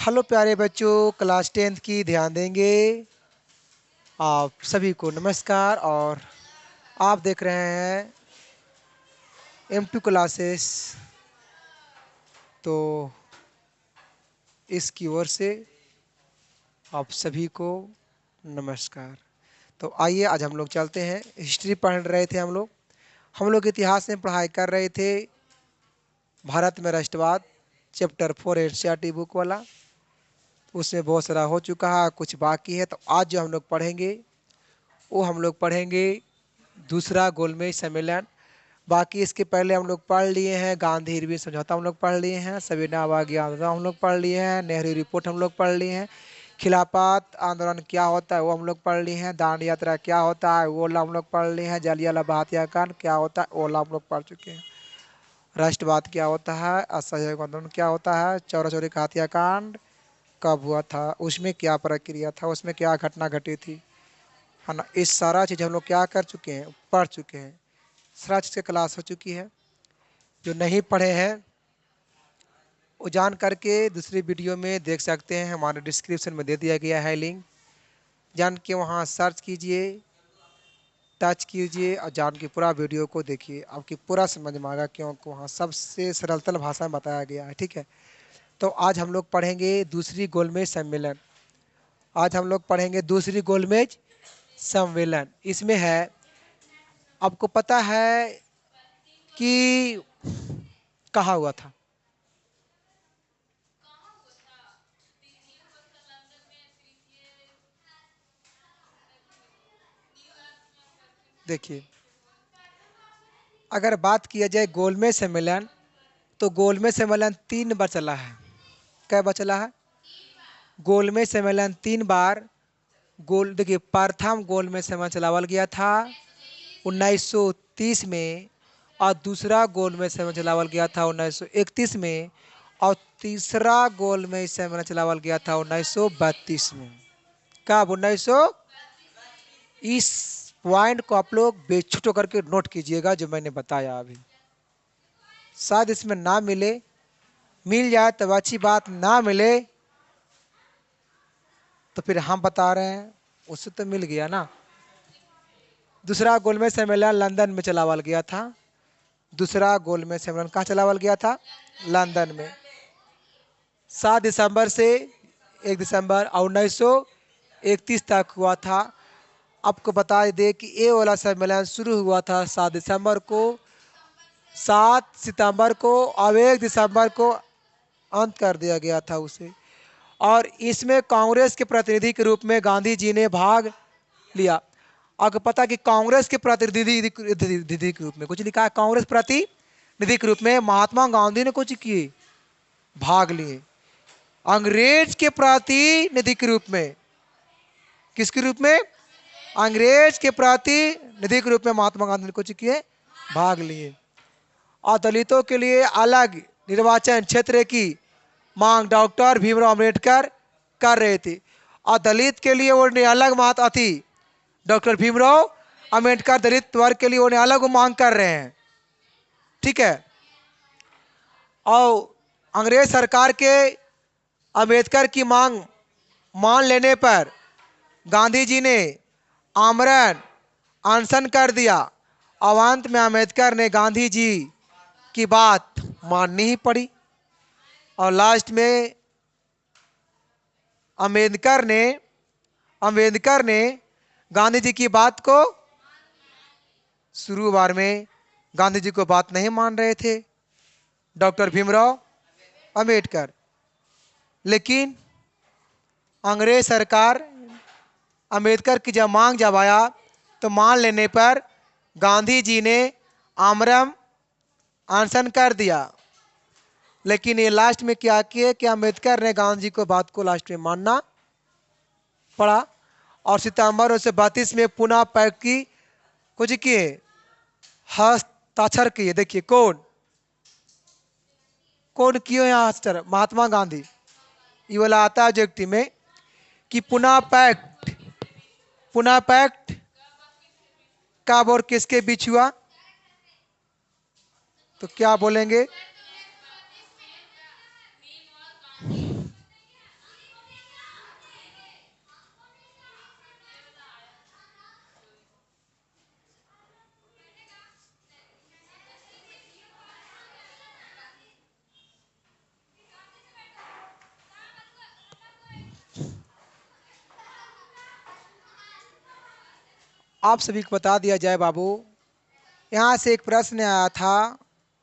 Hello प्यारे बच्चों, class 10th की ध्यान देंगे। आप सभी को नमस्कार और आप देख रहे हैं M2 क्लासेस। तो इसकी ओर से आप सभी को नमस्कार। तो आइए आज हम लोग चलते हैं। हिस्ट्री पढ़ रहे थे हम लोग इतिहास में पढ़ाई कर रहे थे। भारत में राष्ट्रवाद चैप्टर 4 एनसीईआरटी बुक वाला, उसमें बहुत सारा हो चुका है, कुछ बाकी है। तो आज जो हम लोग पढ़ेंगे वो हम लोग पढ़ेंगे दूसरा गोलमेज सम्मेलन। बाकी इसके पहले हम लोग पढ़ लिए हैं गांधी इरविन समझौता, हम लोग पढ़ लिए हैं सविनय अवज्ञा आंदोलन हम लोग पढ़ लिए हैं, नेहरू रिपोर्ट हम लोग पढ़ लिए हैं, खिलाफत आंदोलन क्या होता है वो हम लोग पढ़ लिए हैं, दांड यात्रा क्या होता है वो हम लोग पढ़ लिए हैं, जलियांवाला हत्याकांड क्या होता है वो हम लोग पढ़ चुके हैं, राष्ट्रवाद क्या होता है, असहयोग आंदोलन क्या होता है, चौरा चौरी का हत्याकांड कब हुआ था, उसमें क्या प्रक्रिया था, उसमें क्या घटना घटी थी, है ना। इस सारा चीज़ हम लोग क्या कर चुके हैं, पढ़ चुके हैं। सारा चीज़ की क्लास हो चुकी है। जो नहीं पढ़े हैं वो जान करके दूसरी वीडियो में देख सकते हैं, हमारे डिस्क्रिप्शन में दे दिया गया है लिंक। जान के वहाँ सर्च कीजिए, टच कीजिए और जान के पूरा वीडियो को देखिए, आपकी पूरा समझ में आएगा, क्योंकि वहाँ सबसे सरलतल भाषा में बताया गया है। ठीक है। तो आज हम लोग पढ़ेंगे दूसरी गोलमेज सम्मेलन। आज हम लोग पढ़ेंगे दूसरी गोलमेज सम्मेलन। इसमें है, आपको पता है कि कहाँ हुआ था। देखिए, अगर बात किया जाए गोलमेज सम्मेलन, तो गोलमेज सम्मेलन 3 बार चला है। कै बार चला है? गोलमेज सम्मेलन 3 बार। देखिए, प्रथम गोलमेज सम्मेलन चलावल गया था 1930 में, और दूसरा गोलमेज सम्मेलन चलावल गया था 1931 में, और तीसरा गोलमेज सम्मेलन चलावल गया था 1932 में। कब? 1900। इस पॉइंट को आप लोग बेछुट होकर के नोट कीजिएगा जो मैंने बताया अभी। शायद इसमें ना मिले, मिल जाए तो अच्छी बात, ना मिले तो फिर हम बता रहे हैं, उससे तो मिल गया ना। दूसरा गोलमेज सम्मेलन लंदन में चलावल गया था। दूसरा गोलमेज सम्मेलन कहाँ चलावल गया था? लंदन में। 7 दिसंबर से 1 दिसंबर 1931 तक हुआ था। आपको बता दें कि ये वाला सम्मेलन शुरू हुआ था 7 दिसंबर को, 7 सितंबर को, और 1 दिसंबर को अंत कर दिया गया था उसे। और इसमें कांग्रेस के प्रतिनिधि के रूप में गांधी जी ने भाग लिया। आपको पता कि कांग्रेस के प्रतिनिधि के रूप में कुछ लिखा है, कांग्रेस प्रतिनिधि के रूप में महात्मा गांधी ने कुछ किए, भाग लिए। अंग्रेज के प्रतिनिधि के रूप में, किसके रूप में? अंग्रेज के प्रतिनिधि के रूप में महात्मा गांधी ने कुछ किए, भाग लिए। और दलितों के लिए अलग निर्वाचन क्षेत्र की मांग डॉक्टर भीमराव अम्बेडकर कर रहे थे। और दलित के लिए उन्हें अलग मांग थी, डॉक्टर भीमराव अम्बेडकर दलित वर्ग के लिए उन्हें अलग मांग कर रहे हैं। ठीक है। और अंग्रेज सरकार के अम्बेडकर की मांग मान लेने पर गांधी जी ने आमरण अनशन कर दिया। और अंत में अम्बेडकर ने गांधी जी की बात माननी ही पड़ी, और लास्ट में अम्बेडकर ने गांधी जी की बात को, शुरू बार में गांधी जी को बात नहीं मान रहे थे डॉक्टर भीमराव अम्बेडकर, लेकिन अंग्रेज सरकार अम्बेडकर की जब मांग जब आया तो मान लेने पर गांधी जी ने आमरण अनशन कर दिया। लेकिन ये लास्ट में क्या किए कि अम्बेडकर ने गांधी जी को बात को लास्ट में मानना पड़ा, और सितंबर 1932 में पुनः पैक्ट की कुछ किए, हस्ताक्षर किए। देखिए कौन कौन किए यहाँ हस्ताक्षर? महात्मा गांधी। ये वाला आता है ऑब्जेक्टिव में कि पुनः पैक्ट कब और किसके बीच हुआ, तो क्या बोलेंगे? आप सभी को बता दिया जाए बाबू, यहाँ से एक प्रश्न आया था।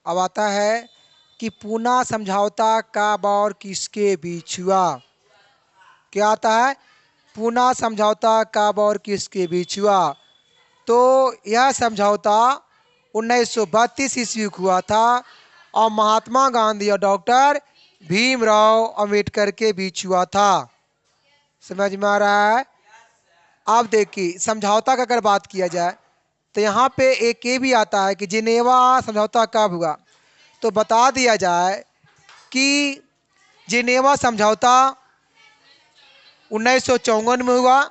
अब आता है कि पूना समझौता कब और किसके बीच हुआ। क्या आता है? पूना समझौता कब और किसके बीच हुआ। तो यह समझौता 1932 ईस्वी को हुआ था और महात्मा गांधी और डॉक्टर भीमराव अंबेडकर के बीच हुआ था। समझ में आ रहा है? आप देखिए, समझौता का अगर बात किया जाए तो यहाँ पे एक ये भी आता है कि जिनेवा समझौता कब हुआ। तो बता दिया जाए कि जिनेवा समझौता 1954 में हुआ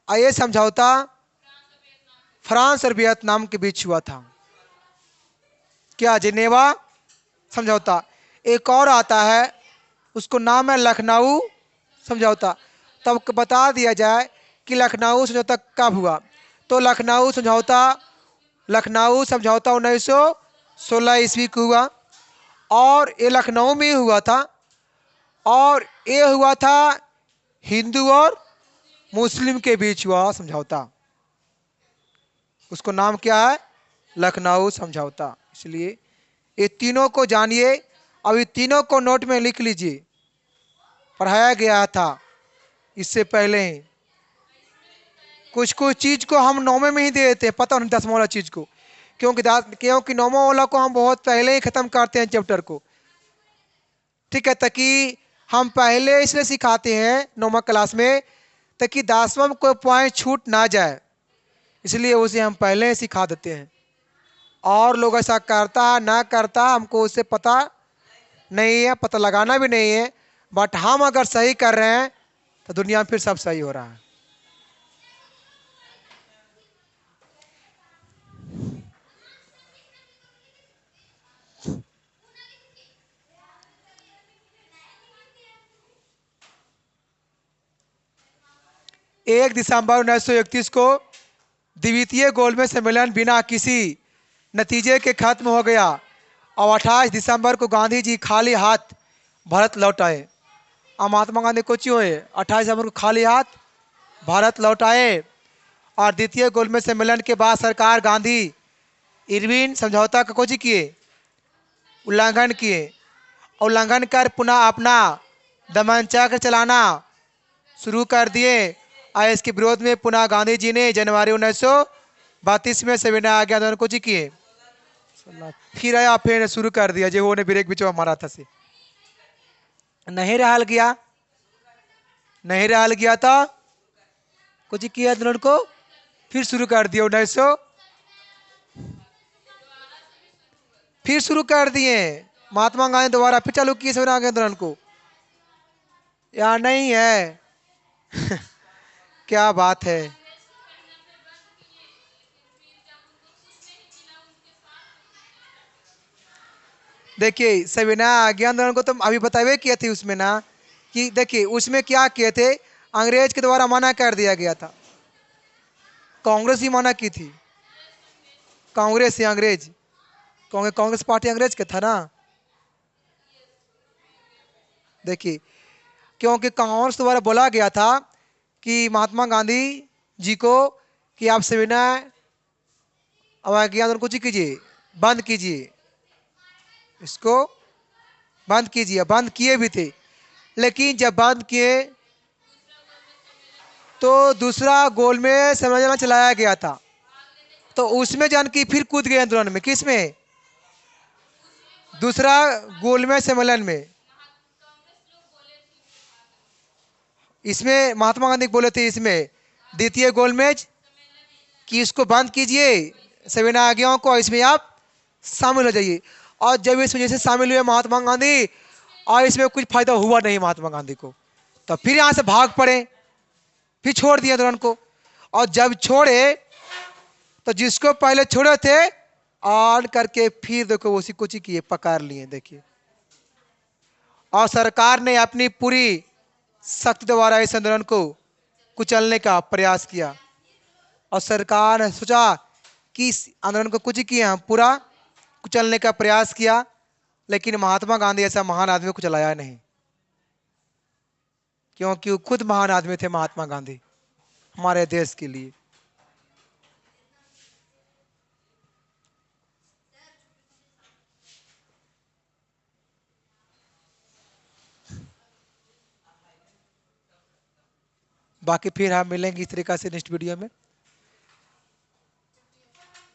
और ये समझौता फ्रांस और वियतनाम के बीच हुआ था। क्या? जिनेवा समझौता। एक और आता है, उसको नाम है लखनऊ समझौता। तब बता दिया जाए कि लखनऊ समझौता कब हुआ। तो लखनऊ समझौता 1916 ईस्वी को हुआ और ये लखनऊ में हुआ था और ये हुआ था हिंदू और मुस्लिम के बीच हुआ समझौता। उसको नाम क्या है? लखनऊ समझौता। इसलिए ये तीनों को जानिए। अब ये तीनों को नोट में लिख लीजिए, पढ़ाया गया था इससे पहले ही। कुछ कुछ चीज को हम नौवे में ही दे देते हैं, पता नहीं 10वां वाला चीज को, क्योंकि 9वां वाला को हम बहुत पहले ही खत्म करते हैं चैप्टर को। ठीक है, ताकि हम पहले इसलिए सिखाते हैं 9वां क्लास में, ताकि 10वां में कोई पॉइंट छूट ना जाए, इसलिए उसे हम पहले ही सिखा देते हैं। और लोग ऐसा करता है ना करता, हमको उससे पता नहीं है, पता लगाना भी नहीं है। बट हम अगर सही कर रहे हैं तो दुनिया में फिर सब सही हो रहा है। एक दिसंबर 1931 को द्वितीय गोलमेज सम्मेलन बिना किसी नतीजे के खत्म हो गया और 28 दिसंबर को गांधी जी खाली हाथ भारत लौट आए। और महात्मा गांधी को क्यों है 28 दिसंबर को खाली हाथ भारत लौट आए। और द्वितीय गोलमेज सम्मेलन के बाद सरकार गांधी इरविन समझौता का कुछ किए, उल्लंघन किए। उल्लंघन कर पुनः अपना दमन चक्र चलाना शुरू कर दिए और इसके विरोध में पुनः गांधी जी ने जनवरी 1932 में सविनय आज्ञा आंदोलन को जी किए। फिर आया, फिर शुरू कर दिया जो उन्हें ब्रेक बीच में मारा था से नहीं रहल गया, नहीं रहल गया था कुछ किया आंदोलन को फिर शुरू कर दिया 1900, फिर शुरू कर दिए महात्मा गांधी दोबारा फिर चालू किए सविनय आज्ञा आंदोलन को। या नहीं है? क्या बात है। देखिए सविनय आज्ञा आंदोलन को तो अभी बतावे किए थे उसमें ना, कि देखिए उसमें क्या किए थे, अंग्रेज के द्वारा मना कर दिया गया था। कांग्रेस ही मना की थी, कांग्रेस ही अंग्रेज, कांग्रेस पार्टी अंग्रेज के था ना। देखिए क्योंकि कांग्रेस द्वारा बोला गया था कि महात्मा गांधी जी को कि आप सविनय आज्ञा आंदोलन को कीजिए, बंद कीजिए, इसको बंद कीजिए। बंद किए भी थे, लेकिन जब बंद किए तो दूसरा गोलमेज सम्मेलन चलाया गया था, तो उसमें जान की फिर कूद गए आंदोलन में। किस में? दूसरा गोलमेज सम्मेलन में। इसमें महात्मा गांधी बोले थे इसमें द्वितीय गोलमेज कि इसको बंद कीजिए सविनय आज्ञाओं को, इसमें आप शामिल हो जाइए। और जब इस वजह से शामिल हुए महात्मा गांधी और इसमें कुछ फायदा हुआ नहीं महात्मा गांधी को, तो फिर यहां से भाग पड़े, फिर छोड़ दिया आंदोलन को। और जब छोड़े तो जिसको पहले छोड़े थे ऑन करके फिर देखो उसी कुछ किए, पकड़ लिए। देखिए, और सरकार ने अपनी पूरी शक्ति द्वारा इस आंदोलन को कुचलने का प्रयास किया। और सरकार ने सोचा कि इस आंदोलन को कुछ किए, हम पूरा कुचलने का प्रयास किया, लेकिन महात्मा गांधी ऐसा महान आदमी को चलाया नहीं, क्योंकि वो खुद महान आदमी थे महात्मा गांधी हमारे देश के लिए। बाकी फिर हम मिलेंगे इस तरीक़ा से नेक्स्ट वीडियो में,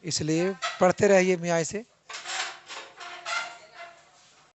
इसलिए पढ़ते रहिए मियाँ से।